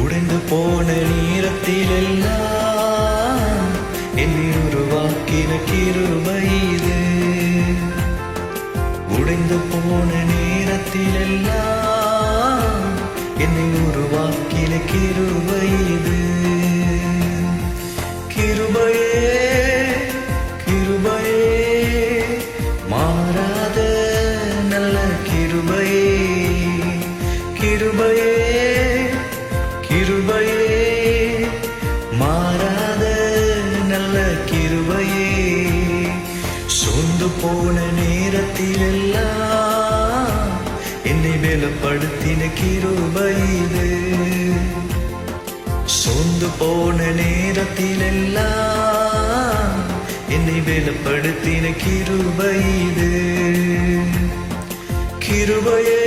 உடைந்து போன நேரத்திலெல்லாம் என்னை உருவாக்கின கிருபை இது. உடைந்து போன நேரத்திலெல்லாம் என்னை உருவாக்கின கிருபை இது. கிருபையே கிருபையே மாறாத நல்ல கிருபையே. கிருபையே கிருபையே மாறாத நல்ல கிருபையே. சொந்து போன நேரத்திலெல்லாம் என்னை பலப்படுத்தின கிருபை இது. சொந்து போன நேரத்திலெல்லாம் என்னை பலப்படுத்தின கிருபை இது. கிருபையே